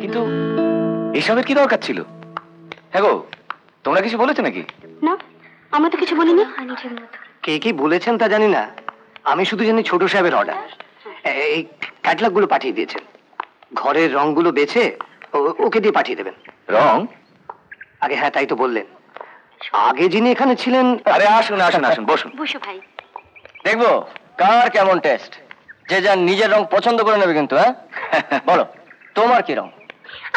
কিন্তু এসবের কি দরকার ছিল? হ্যাঁ গো, তোমরা কিছু বলেছো নাকি? না, আমরা তো কিছু বলিনি। কে কি বলেছেন তা জানি না, আমি শুধু জানি ছোট সাহেবের অর্ডার। এই ক্যাটলগ গুলো পাঠিয়ে দিয়েছেন, ঘরের রংগুলো বেছে ওকে দিয়ে পাঠিয়ে দেবেন। রং? আগে হ্যাঁ তাই তো বললেন, আগে যিনি এখানে ছিলেন। আরে আসুন আসুন আসুন, বসুন। বসো ভাই। দেখবো কার কেমন টেস্ট, যে যার নিজের রং পছন্দ করে নেবে কিন্তু। হ্যাঁ বলো তোমার কি রং?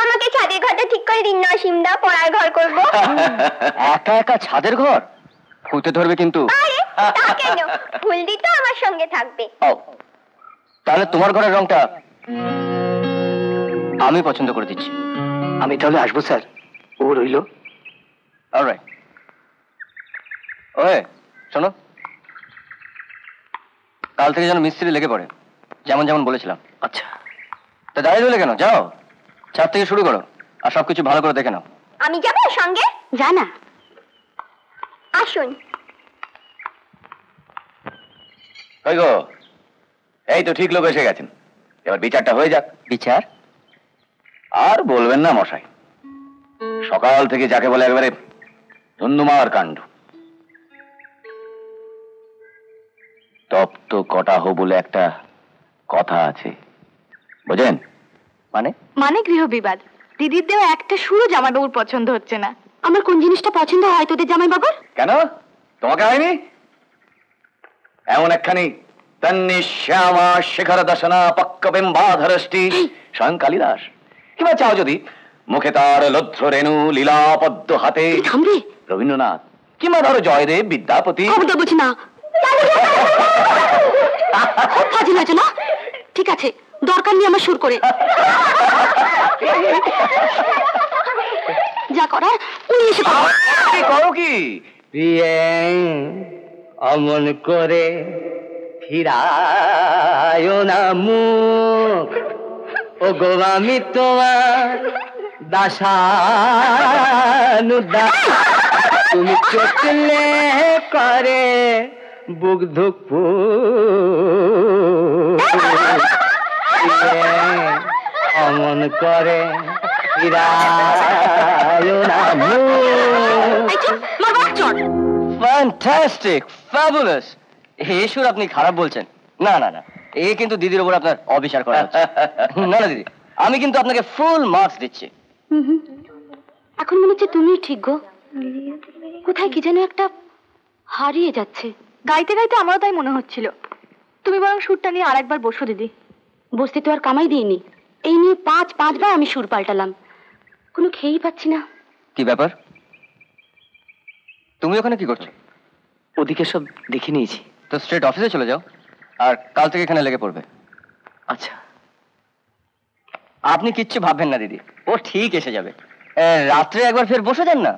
আমাকে ছাদের ঘরটা ঠিক করে দিন না অসীমদা, পড়ার ঘর করব। একা একা ছাদের ঘর? ফুটে ধরবে কিন্তু। আরে তা কেন, ফুলদি তো আমার সঙ্গে থাকবে। ও তাহলে তোমার ঘরের রংটা আমি পছন্দ করে দিচ্ছি। আমি তাহলে আসবো স্যার, ও রইল। অলরাইট। ওয়ে শোনো, কাল থেকে যেন মিস্ত্রি লেগে পড়ে, যেমন যেমন বলেছিলাম। আচ্ছা। তা দাঁড়িয়ে রইলে কেন, যাও ছাদ থেকে শুরু করো, আর সবকিছু ভালো করে দেখে নাও। আমি যাবো সঙ্গে? জানা, আসুন। কই গো, এই তো ঠিক লোক এসে গেছেন, এবার বিচারটা হয়ে যাক। বিচার? আর বলবেন না মশাই, সকাল থেকে যাকে বলে একেবারে ধুন্ধুমার কাণ্ড। তপ্ত কটাহ বলে একটা কথা আছে, বুঝেন? মানে? মানে গৃহ বিবাদ। দিদির দেওয়া একটা সুরও জামাইবাবুর পছন্দ হচ্ছে না। আমার কোন জিনিসটা পছন্দ হয় তোদের জামাইবাবুর? কেন তোমাকে হয়নি? এমন একখানি তন্নি শ্যামা শিখর দর্শনা পক্ক বিম্বাধরষ্টি স্বয়ং কালিদাস। কিংবা চাও যদি মুখে তার লধ্র রেণু লীলা পদ্ম হাতে থামবে রবীন্দ্রনাথ, কিংবা ধরো জয়দেব বিদ্যাপতি। খবরদার বলছি না, খুব ফাজিল হয়েছে না? ঠিক আছে, দরকার নেই আমার সুর করে। যা করার উনি এসে করো কি? অমন করে ফিরায় না মুখ, ও গো আমি তোমার দাসানুদা, তুমি চোখলে করে বুক ধুক অমন করে ফিরায় না মুখ। Fantastic, fabulous. এই সুর আপনি খারাপ বলছেন। না না না, এ কিন্তু দিদির উপর আপনার অবিচার করা হচ্ছে। না না দিদি, আমি কিন্তু আপনাকে ফুল মার্কস দিচ্ছি। এখন মনে হচ্ছে তুমি ঠিক গো, কোথায় কি যেন একটা হারিয়ে যাচ্ছে। গাইতে গাইতে আমারও তাই মনে হচ্ছিল। তুমি বরং সুরটা নিয়ে আরেকবার বসো দিদি। বসতে তো আর কামাই দিইনি, এই নিয়ে পাঁচবার আমি সুর পাল্টালাম, কোনো খেয়েই পাচ্ছি না। কি ব্যাপার, তুমি ওখানে কি করছো? ওদিকে সব দেখে নিয়েছি। তো স্ট্রেট অফিসে চলে যাও, আর কাল থেকে এখানে লেগে পড়বে। আচ্ছা। আপনি কিচ্ছু ভাববেন না দিদি, ও ঠিক এসে যাবে। রাত্রে একবার ফের বসে যান না।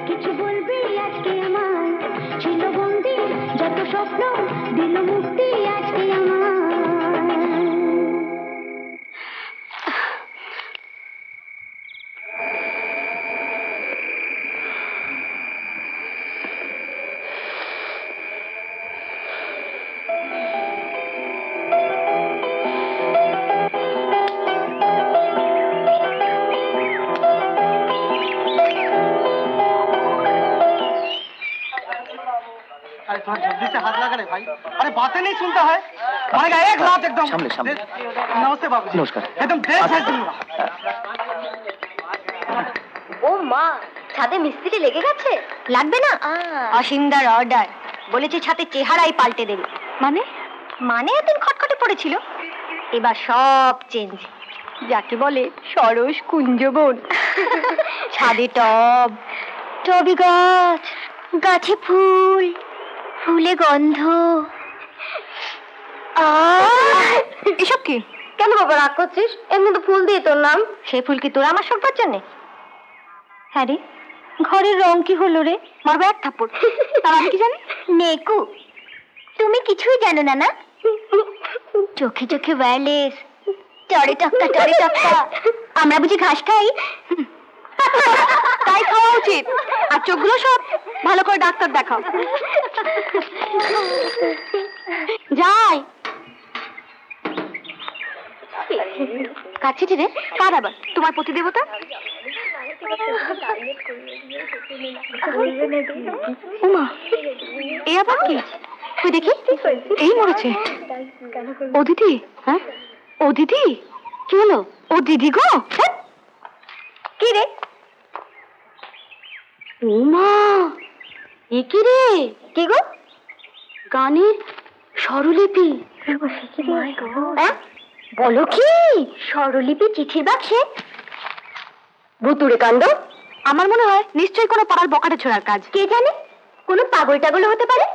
কিছু বলবি আজকে আমার ছিল বন্দি যত স্বপ্ন দিল মুক্তি আজকে আমার। जल्दी से हाथ लगा रे भाई, अरे बातें नहीं सुनता है, मारेगा एक लात एकदम। सामने सामने। नमस्ते बाबू। नमस्कार। एकदम देश है दूंगा। ও মা, ছাদে মিস্ত্রি লেগে গেছে? লাগবে না, অসীমদার অর্ডার, বলেছে ছাদের চেহারাই পাল্টে দেবে। মানে? মানে এতদিন খটখটে পড়েছিল, এবার সব চেঞ্জ, যাকে বলে সরস কুঞ্জবন। ছাদে টব, টবে গাছ, গাছে ফুল, ফুলে গন্ধ। এসব কি? কেন বাবা রাগ করছিস? এমনি তো ফুল দিয়ে তোর নাম। সে ফুল কি তোর আমার সব জন্যে? হ্যাঁ রে, ঘরের রং কি হলো রে? মারবো এক থাপ্পড়। তার আমি কি জানি? নেকু, তুমি কিছুই জানো না না? চোখে চোখে ওয়্যারলেস, টরে টক্কা টরে টক্কা। আমরা বুঝি ঘাস খাই? তাই খাওয়া উচিত। আর চোখগুলো সব ভালো করে ডাক্তার দেখাও। যাই কাছে রে, কার আবার? তোমার প্রতিদেবতা? ওমা, এ আবার কি? ওই দেখি, এই মরেছে। ও দিদি, হ্যাঁ ও দিদি, কি হলো? ও দিদি গো, কি রে? ওমা, এ কি রে? কি গো? গানের স্বরলিপি। বলো কি? স্বরলিপি চিঠির বাক্সে? ভুতুড়ে কাণ্ড। আমার মনে হয় নিশ্চয়ই কোনো পাড়ার বকাটে ছোড়ার কাজ। কে জানে, কোনো পাগল টাগল হতে পারে।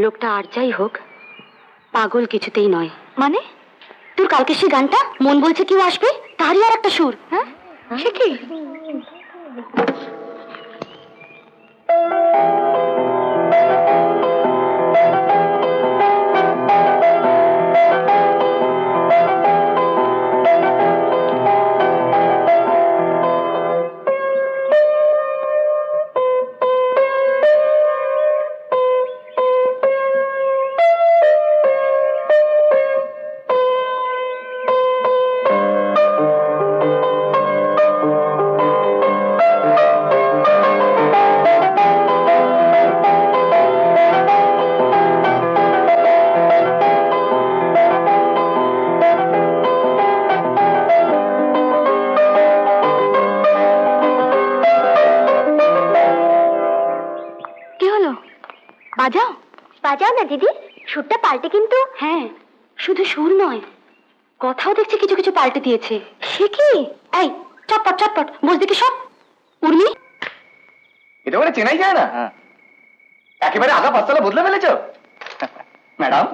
লোকটা আর যাই হোক, পাগল কিছুতেই নয়। মানে তোর কালকে সে গানটা মন বলছে কেউ আসবে, তারই আর একটা সুর। হ্যাঁ, সে কি? বাজাও বাজাও না দিদি, সুরটা পাল্টে কিন্তু। হ্যাঁ, শুধু সুর নয়, কথাও দেখছি কিছু কিছু পাল্টে দিয়েছে। সে কি? এই চটপট চটপট বস দেখি সব। উর্মি, এটা বলে চেনাই যায় না? একেবারে আগা পাঁচতলা বদলে ফেলেছ ম্যাডাম।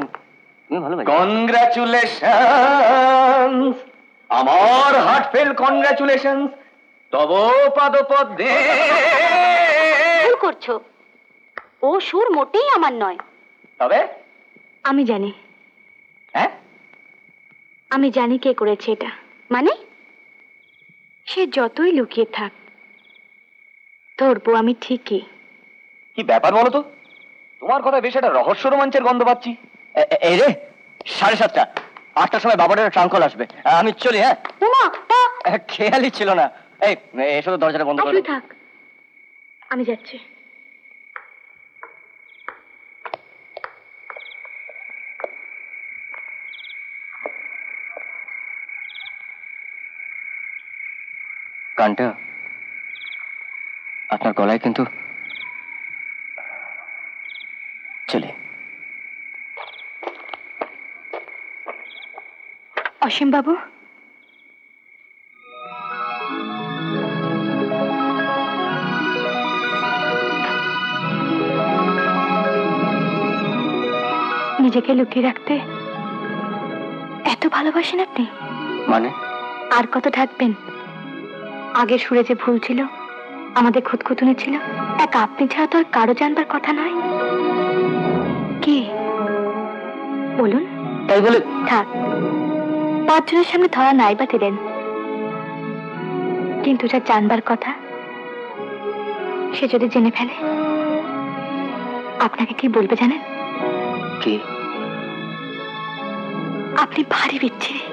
ভালো কনগ্রাচুলেশন, আমার হার্টফেল কনগ্রাচুলেশন। তব পাদপদ্মে। ভুল করছো, ও সুর মোটেই আমার নয়। তবে আমি জানি। হ্যাঁ, আমি জানি কে করেছে এটা। মানে সে যতই লুকিয়ে থাক, ধরবো আমি ঠিকই। কি ব্যাপার বলো তো? তোমার কথা বেশ একটা রহস্য রোমাঞ্চের গন্ধ পাচ্ছি। এই রে, 7:30, 8টার সময় বাবাটার ট্রাঙ্কল আসবে। আমি চলি। হ্যাঁ, খেয়ালই ছিল না। এই এসো তো, দরজাটা বন্ধ করে। থাক, আমি যাচ্ছি। গানটা আপনার গলায় কিন্তু চলে। অসীম বাবু, নিজেকে লুকিয়ে রাখতে এত ভালোবাসেন আপনি? মানে আর কত থাকবেন? আগের সুরে যে ভুল ছিল, আমাদের খুঁতখুঁতুনি ছিল, এক আপনি ছাড়া তো আর কারো জানবার কথা নয়। কি বলুন? তাই বলে থাক, 5 জনের সামনে ধরা নাই বা দিলেন, কিন্তু যা জানবার কথা সে যদি জেনে ফেলে, আপনাকে কি বলবে জানেন? কি? আপনি ভারী বিচ্ছিরি।